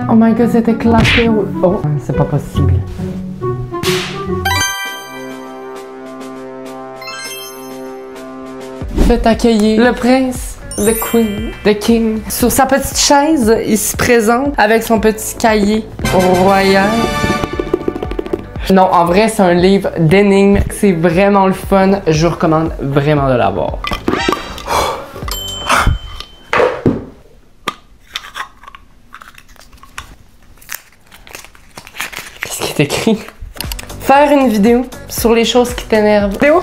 Oh my god, c'était claqué. Oh, c'est pas possible. Faites accueillir le prince, the queen, the king. Sur sa petite chaise, il se présente avec son petit cahier royal. Non, en vrai, c'est un livre d'énigmes. C'est vraiment le fun. Je vous recommande vraiment de l'avoir. Qu'est-ce qui est écrit? Faire une vidéo sur les choses qui t'énervent. Vidéo?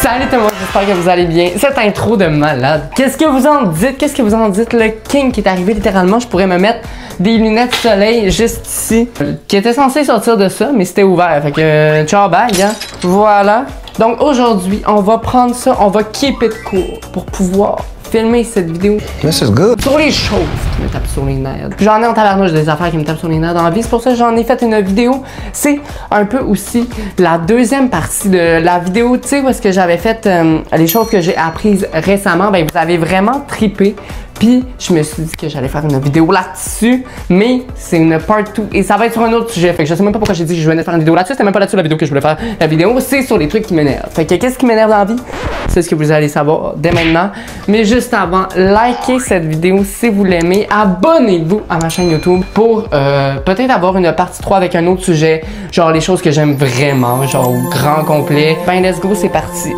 Salut tout le monde, j'espère que vous allez bien. Cette intro de malade. Qu'est-ce que vous en dites? Qu'est-ce que vous en dites? Le king qui est arrivé littéralement, je pourrais me mettre des lunettes soleil juste ici. Qui était censé sortir de ça, mais c'était ouvert. Fait que ciao bag, hein? Voilà. Donc aujourd'hui, on va prendre ça, on va keep it cool pour pouvoir filmer cette vidéo. This is good. Sur les choses qui me tapent sur les nerfs. J'en ai en tabarnouche des affaires qui me tapent sur les nerfs dans la vie. C'est pour ça que j'en ai fait une vidéo. C'est un peu aussi la deuxième partie de la vidéo, tu sais, où est-ce que j'avais fait les choses que j'ai apprises récemment. Ben, vous avez vraiment trippé. Puis, je me suis dit que j'allais faire une vidéo là-dessus, mais c'est une part 2 et ça va être sur un autre sujet. Fait que je sais même pas pourquoi j'ai dit que je venais faire une vidéo là-dessus. C'était même pas là-dessus la vidéo que je voulais faire. La vidéo, c'est sur les trucs qui m'énervent. Fait que qu'est-ce qui m'énerve dans la vie? C'est ce que vous allez savoir dès maintenant. Mais juste avant, likez cette vidéo si vous l'aimez. Abonnez-vous à ma chaîne YouTube pour peut-être avoir une partie 3 avec un autre sujet. Genre les choses que j'aime vraiment, genre au grand complet. Ben, let's go, c'est parti.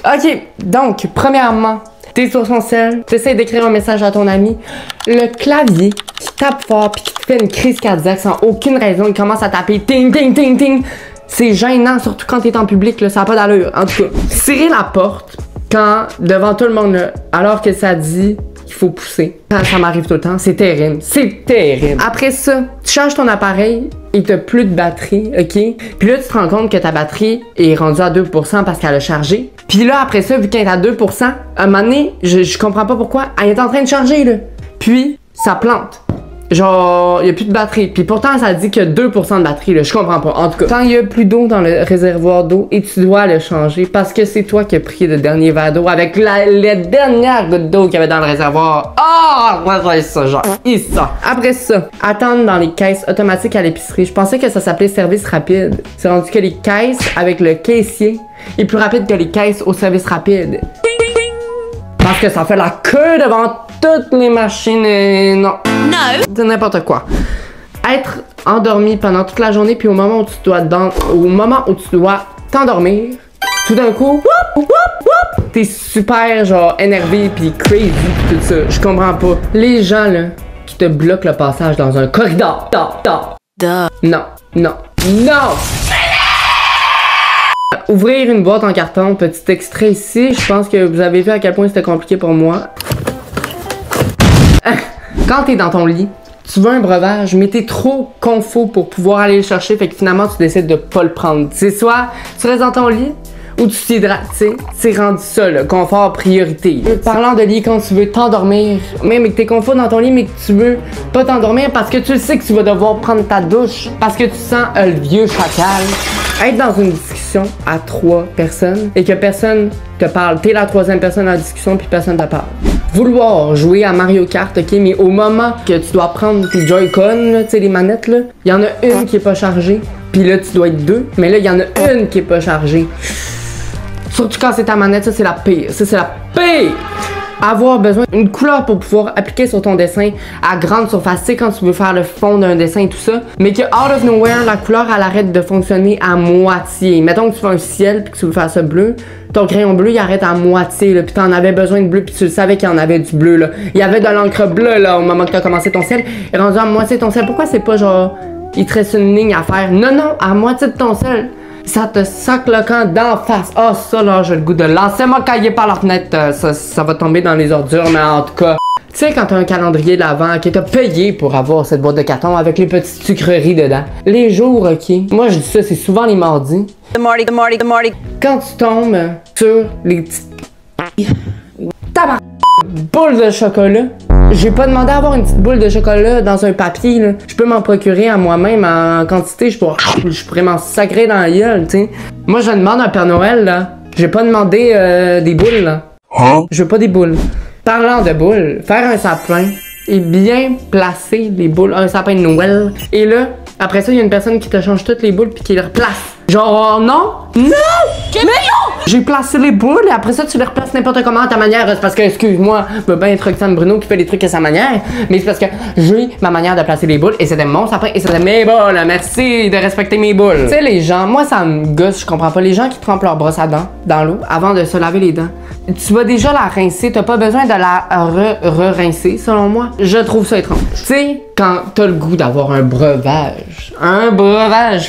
Ok, donc, premièrement, t'es sur son sel, t'essaies d'écrire un message à ton ami, le clavier qui tape fort puis qui te fait une crise cardiaque sans aucune raison, il commence à taper ting ting ting ting. C'est gênant, surtout quand t'es en public, là, ça n'a pas d'allure. En tout cas, tirer la porte quand, devant tout le monde, là, alors que ça dit qu'il faut pousser. Ça m'arrive tout le temps, c'est terrible, c'est terrible. Après ça, tu changes ton appareil et t'as plus de batterie, ok? Puis là, tu te rends compte que ta batterie est rendue à 2% parce qu'elle a chargé. Puis là, après ça, vu qu'elle est à 2%, à un moment donné, je comprends pas pourquoi, elle est en train de charger, là. Puis, ça plante. Genre, il n'y a plus de batterie. Puis pourtant, ça dit qu'il y a 2% de batterie, là. Je comprends pas. En tout cas, quand il n'y a plus d'eau dans le réservoir d'eau et tu dois le changer parce que c'est toi qui as pris le dernier verre d'eau avec les dernières gouttes d'eau qu'il y avait dans le réservoir. Ah! Ouais, ça, genre, ça. Après ça, attendre dans les caisses automatiques à l'épicerie. Je pensais que ça s'appelait service rapide. C'est rendu que les caisses avec le caissier est plus rapide que les caisses au service rapide. Parce que ça fait la queue devant toutes les machines et non. C'est n'importe quoi. Être endormi pendant toute la journée puis au moment où tu dois t'endormir, tout d'un coup, t'es super genre énervé puis crazy pis tout ça. Je comprends pas. Les gens là qui te bloquent le passage dans un corridor. Non. Ouvrir une boîte en carton, petit extrait ici. Je pense que vous avez vu à quel point c'était compliqué pour moi. Quand t'es dans ton lit, tu veux un breuvage, mais t'es trop confo pour pouvoir aller le chercher, fait que finalement tu décides de pas le prendre. C'est soit tu restes dans ton lit ou tu t'hydrates, tu sais. C'est rendu ça, le confort priorité. Parlant de lit, quand tu veux t'endormir, même que t'es confort dans ton lit, mais que tu veux pas t'endormir parce que tu sais que tu vas devoir prendre ta douche, parce que tu sens le vieux chacal. Être dans une discussion à 3 personnes et que personne te parle. T'es la 3e personne en discussion puis personne te parle. Vouloir jouer à Mario Kart, ok, mais au moment que tu dois prendre tes Joy-Con, tu sais, les manettes, là, il y en a une qui est pas chargée, puis là, tu dois être 2, mais là, il y en a une qui est pas chargée. Surtout quand c'est ta manette, ça, c'est la pire. Ça, c'est la pire! Avoir besoin d'une couleur pour pouvoir appliquer sur ton dessin à grande surface, tu sais, quand tu veux faire le fond d'un dessin et tout ça, mais que out of nowhere, la couleur, elle arrête de fonctionner à moitié. Mettons que tu fais un ciel puis que tu veux faire ça bleu, ton crayon bleu, il arrête à moitié, là, puis t'en avais besoin de bleu puis tu le savais qu'il y en avait du bleu, là. Il y avait de l'encre bleue, là, au moment que t'as commencé ton ciel, et rendu à moitié ton ciel. Pourquoi c'est pas genre, il te reste une ligne à faire? Non, à moitié de ton ciel. Ça te sac le camp d'en face. Ah, ça là, j'ai le goût de lancer mon cahier par la fenêtre. Ça va tomber dans les ordures, mais en tout cas. Tu sais, quand t'as un calendrier de l'Avent qui t'a payé pour avoir cette boîte de carton avec les petites sucreries dedans. Les jours, ok. Moi, je dis ça, c'est souvent les mardis. The mardi. Quand tu tombes sur les petites boules de chocolat J'ai pas demandé à avoir une petite boule de chocolat dans un papier, là. Je peux m'en procurer à moi-même en quantité, je pourrais m'en sacrer dans la gueule, tu sais. Moi, je demande un Père Noël, là. J'ai pas demandé des boules, là. Hein? Je veux pas des boules. Parlant de boules, faire un sapin et bien placer les boules, un sapin de Noël. Et là, après ça, il y a une personne qui te change toutes les boules puis qui les replace. Genre, non! Non! Mais non! J'ai placé les boules et après ça, tu les replaces n'importe comment à ta manière. C'est parce que, excuse-moi, je veux bien être Roxane Bruno qui fait les trucs à sa manière, mais c'est parce que j'ai ma manière de placer les boules et c'était mon sapin et c'était mes boules. Merci de respecter mes boules. Tu sais, les gens, moi ça me gosse, je comprends pas. Les gens qui trempent leur brosse à dents dans l'eau avant de se laver les dents. Tu vas déjà la rincer, t'as pas besoin de la re-rincer, selon moi. Je trouve ça étrange. Tu sais, quand t'as le goût d'avoir un breuvage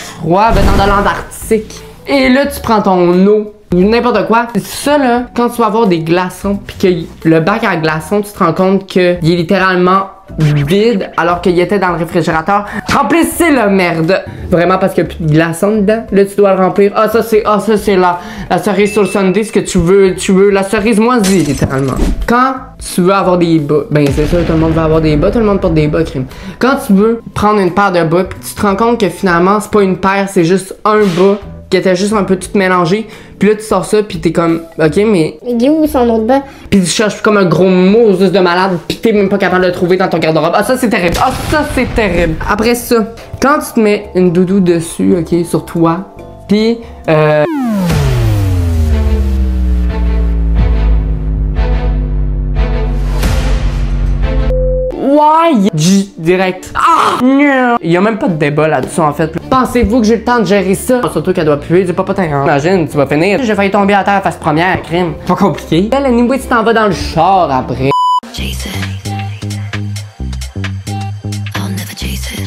froid venant de l'Antarctique, et là tu prends ton eau ou n'importe quoi, ça là, quand tu vas avoir des glaçons pis que le bac à glaçons, tu te rends compte qu'il est littéralement vide alors qu'il était dans le réfrigérateur. Remplissez la merde! Vraiment parce qu'il n'y a plus de glaçons dedans. Là tu dois le remplir. Ah ça c'est la cerise sur le sundae, ce que tu veux la cerise moisie littéralement. Quand tu veux avoir des bas, ben c'est sûr tout le monde veut avoir des bas, tout le monde porte des bas, crime. Quand tu veux prendre une paire de bas pis tu te rends compte que finalement c'est pas une paire, c'est juste un bas qui était juste un peu tout mélangé. Puis là, tu sors ça, puis t'es comme, ok, mais. Il est où son autre bas? Puis tu cherches comme un gros mot de malade, puis t'es même pas capable de le trouver dans ton garde-robe. Ah, ça c'est terrible. Ah, ça c'est terrible. Après ça, quand tu te mets une doudou dessus, ok, sur toi, puis ouais, direct. Ah! Non. Il y a même pas de débat là-dessus en fait. Pensez-vous que j'ai le temps de gérer ça? Surtout qu'elle doit puer du papotin. Imagine, tu vas finir. J'ai failli tomber à terre face première, crime. Pas compliqué. Elle, anyway, tu t'en vas dans le char après. Chase it. I'll never chase it.